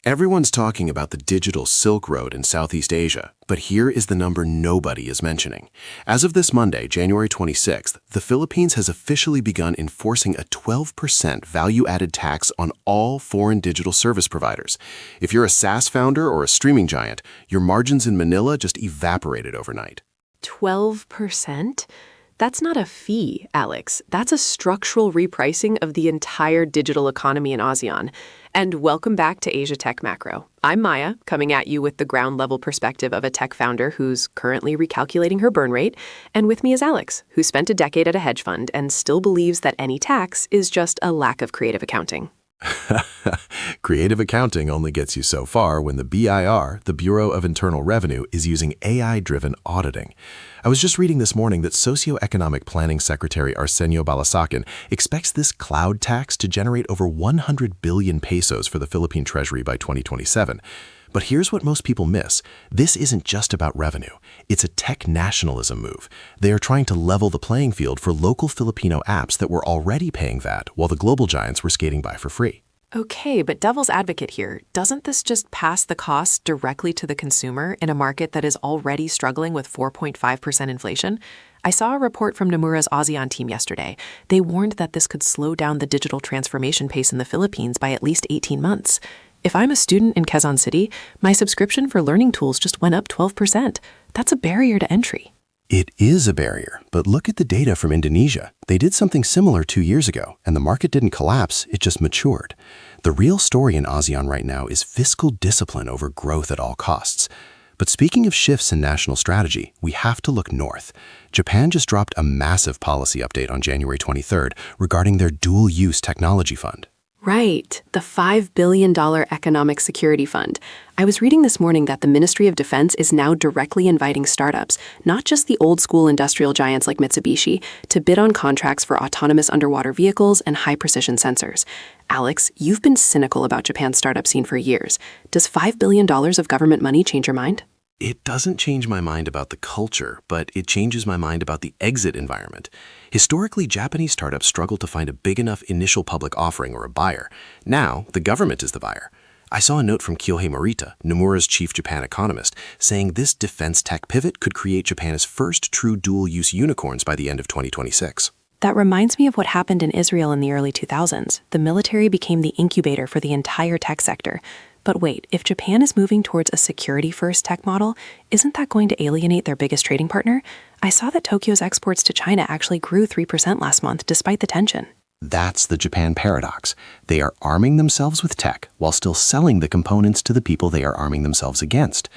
Everyone's talking about the digital Silk Road in Southeast Asia, but here is the number nobody is mentioning. As of this Monday, January 26th, the Philippines has officially begun enforcing a 12% value-added tax on all foreign digital service providers. If you're a SaaS founder or a streaming giant, your margins in Manila just evaporated overnight. 12%? That's not a fee, Alex. That's a structural repricing of the entire digital economy in ASEAN. And welcome back to Asia Tech Macro. I'm Maya, coming at you with the ground-level perspective of a tech founder who's currently recalculating her burn rate. And with me is Alex, who spent a decade at a hedge fund and still believes that any tax is just a lack of creative accounting. Creative accounting only gets you so far when the BIR, the Bureau of Internal Revenue, is using AI-driven auditing. I was just reading this morning that Socioeconomic Planning Secretary Arsenio Balasacan expects this cloud tax to generate over 100 billion pesos for the Philippine Treasury by 2027. But here's what most people miss. This isn't just about revenue. It's a tech-nationalism move. They are trying to level the playing field for local Filipino apps that were already paying VAT while the global giants were skating by for free. Okay, but devil's advocate here, doesn't this just pass the cost directly to the consumer in a market that is already struggling with 4.5% inflation? I saw a report from Nomura's ASEAN team yesterday. They warned that this could slow down the digital transformation pace in the Philippines by at least 18 months. If I'm a student in Quezon City, my subscription for learning tools just went up 12%. That's a barrier to entry. It is a barrier, but look at the data from Indonesia. They did something similar 2 years ago, and the market didn't collapse, it just matured. The real story in ASEAN right now is fiscal discipline over growth at all costs. But speaking of shifts in national strategy, we have to look north. Japan just dropped a massive policy update on January 23rd regarding their dual-use technology fund. Right, the $5 billion Economic Security Fund. I was reading this morning that the Ministry of Defense is now directly inviting startups, not just the old-school industrial giants like Mitsubishi, to bid on contracts for autonomous underwater vehicles and high-precision sensors. Alex, you've been cynical about Japan's startup scene for years. Does $5 billion of government money change your mind? It doesn't change my mind about the culture, but it changes my mind about the exit environment. Historically, Japanese startups struggle to find a big enough initial public offering or a buyer. Now, the government is the buyer. I saw a note from Kyohei Morita, Nomura's chief Japan economist, saying this defense tech pivot could create Japan's first true dual-use unicorns by the end of 2026. That reminds me of what happened in Israel in the early 2000s. The military became the incubator for the entire tech sector. But wait, if Japan is moving towards a security-first tech model, isn't that going to alienate their biggest trading partner? I saw that Tokyo's exports to China actually grew 3% last month, despite the tension. That's the Japan paradox. They are arming themselves with tech while still selling the components to the people they are arming themselves against.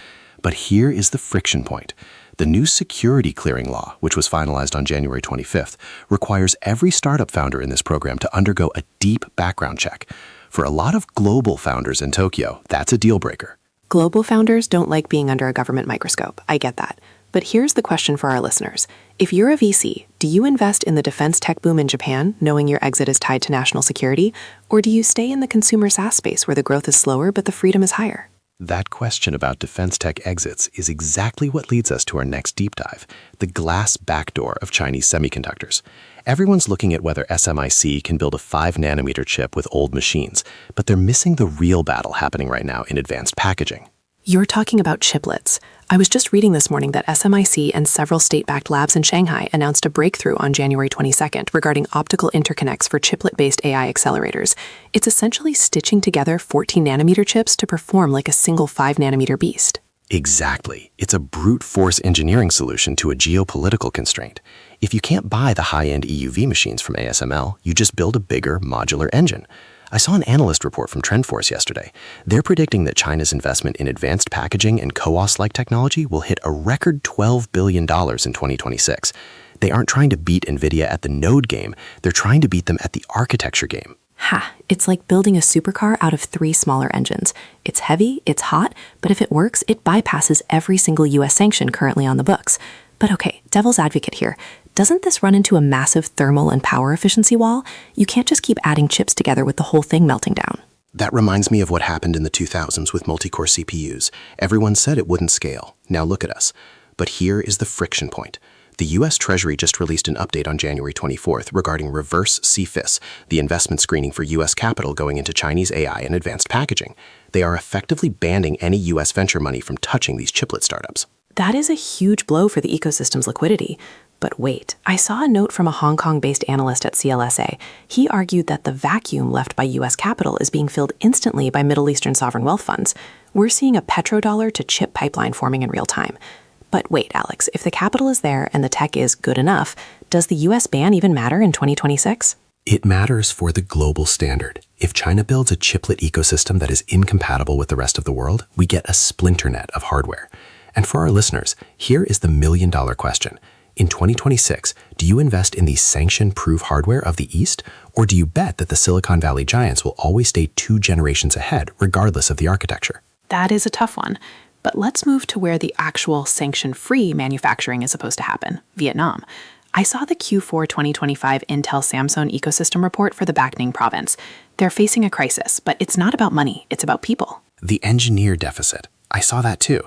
But here is the friction point. The new security clearing law, which was finalized on January 25th, requires every startup founder in this program to undergo a deep background check. For a lot of global founders in Tokyo, that's a deal breaker. Global founders don't like being under a government microscope. I get that. But here's the question for our listeners. If you're a VC, do you invest in the defense tech boom in Japan, knowing your exit is tied to national security? Or do you stay in the consumer SaaS space where the growth is slower but the freedom is higher? That question about defense tech exits is exactly what leads us to our next deep dive, the glass backdoor of Chinese semiconductors. Everyone's looking at whether SMIC can build a 5-nanometer chip with old machines, but they're missing the real battle happening right now in advanced packaging. You're talking about chiplets. I was just reading this morning that SMIC and several state-backed labs in Shanghai announced a breakthrough on January 22nd regarding optical interconnects for chiplet-based AI accelerators. It's essentially stitching together 14-nanometer chips to perform like a single 5-nanometer beast. Exactly. It's a brute force engineering solution to a geopolitical constraint. If you can't buy the high-end EUV machines from ASML, you just build a bigger modular engine. I saw an analyst report from TrendForce yesterday. They're predicting that China's investment in advanced packaging and CoWoS-like technology will hit a record $12 billion in 2026. They aren't trying to beat NVIDIA at the node game, they're trying to beat them at the architecture game. Ha! It's like building a supercar out of 3 smaller engines. It's heavy, it's hot, but if it works, it bypasses every single US sanction currently on the books. But okay, devil's advocate here. Doesn't this run into a massive thermal and power efficiency wall? You can't just keep adding chips together with the whole thing melting down. That reminds me of what happened in the 2000s with multi-core CPUs. Everyone said it wouldn't scale. Now look at us. But here is the friction point. The U.S. Treasury just released an update on January 24th regarding reverse CFIUS, the investment screening for U.S. capital going into Chinese AI and advanced packaging. They are effectively banning any U.S. venture money from touching these chiplet startups. That is a huge blow for the ecosystem's liquidity. But wait, I saw a note from a Hong Kong-based analyst at CLSA. He argued that the vacuum left by U.S. capital is being filled instantly by Middle Eastern sovereign wealth funds. We're seeing a petrodollar to chip pipeline forming in real time. But wait, Alex, if the capital is there and the tech is good enough, does the U.S. ban even matter in 2026? It matters for the global standard. If China builds a chiplet ecosystem that is incompatible with the rest of the world, we get a splinter net of hardware. And for our listeners, here is the million-dollar question. In 2026, do you invest in the sanction-proof hardware of the East, or do you bet that the Silicon Valley giants will always stay 2 generations ahead, regardless of the architecture? That is a tough one. But let's move to where the actual sanction-free manufacturing is supposed to happen, Vietnam. I saw the Q4 2025 Intel Samsung ecosystem report for the Bac Ninh province. They're facing a crisis, but it's not about money, it's about people. The engineer deficit. I saw that too.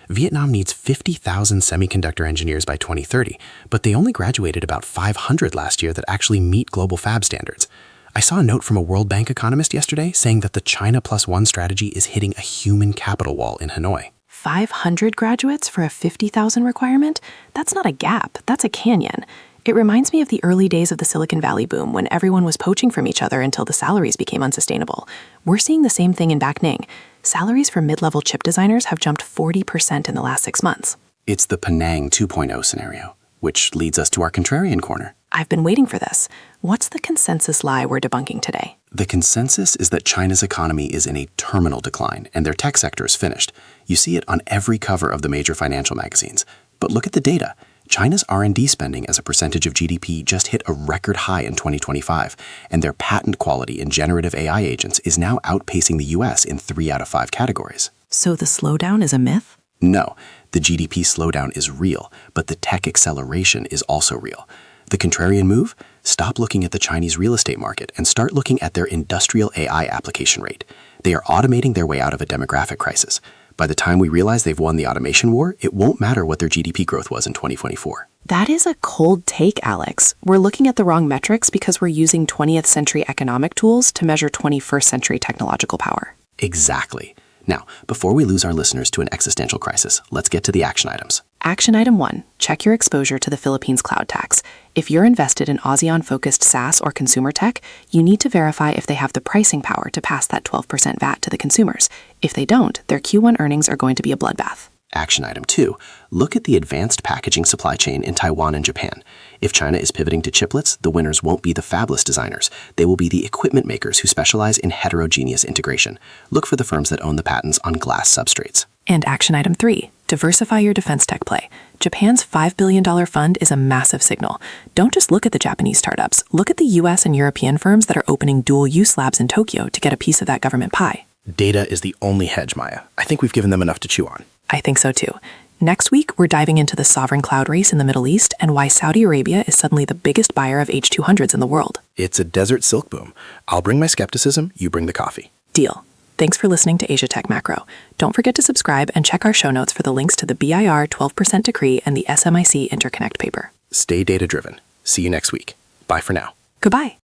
Vietnam needs 50,000 semiconductor engineers by 2030, but they only graduated about 500 last year that actually meet global fab standards. I saw a note from a World Bank economist yesterday saying that the China Plus One strategy is hitting a human capital wall in Hanoi. 500 graduates for a 50,000 requirement? That's not a gap, that's a canyon. It reminds me of the early days of the Silicon Valley boom when everyone was poaching from each other until the salaries became unsustainable. We're seeing the same thing in Bac Ninh. Salaries for mid-level chip designers have jumped 40% in the last 6 months. It's the Penang 2.0 scenario, which leads us to our contrarian corner. I've been waiting for this. What's the consensus lie we're debunking today? The consensus is that China's economy is in a terminal decline and their tech sector is finished. You see it on every cover of the major financial magazines. But look at the data. China's R&D spending as a percentage of GDP just hit a record high in 2025, and their patent quality in generative AI agents is now outpacing the US in 3 out of 5 categories. So the slowdown is a myth? No, the GDP slowdown is real, but the tech acceleration is also real. The contrarian move? Stop looking at the Chinese real estate market and start looking at their industrial AI application rate. They are automating their way out of a demographic crisis. By the time we realize they've won the automation war, it won't matter what their GDP growth was in 2024. That is a cold take, Alex. We're looking at the wrong metrics because we're using 20th century economic tools to measure 21st century technological power. Exactly. Now, before we lose our listeners to an existential crisis, let's get to the action items. Action item 1, check your exposure to the Philippines cloud tax. If you're invested in ASEAN-focused SaaS or consumer tech, you need to verify if they have the pricing power to pass that 12% VAT to the consumers. If they don't, their Q1 earnings are going to be a bloodbath. Action item 2, look at the advanced packaging supply chain in Taiwan and Japan. If China is pivoting to chiplets, the winners won't be the fabless designers. They will be the equipment makers who specialize in heterogeneous integration. Look for the firms that own the patents on glass substrates. And action item 3, diversify your defense tech play. Japan's $5 billion fund is a massive signal. Don't just look at the Japanese startups. Look at the US and European firms that are opening dual-use labs in Tokyo to get a piece of that government pie. Data is the only hedge, Maya. I think we've given them enough to chew on. I think so too. Next week, we're diving into the sovereign cloud race in the Middle East and why Saudi Arabia is suddenly the biggest buyer of H200s in the world. It's a desert silk boom. I'll bring my skepticism, you bring the coffee. Deal. Thanks for listening to Asia Tech Macro. Don't forget to subscribe and check our show notes for the links to the BIR 12% decree and the SMIC interconnect paper. Stay data-driven. See you next week. Bye for now. Goodbye.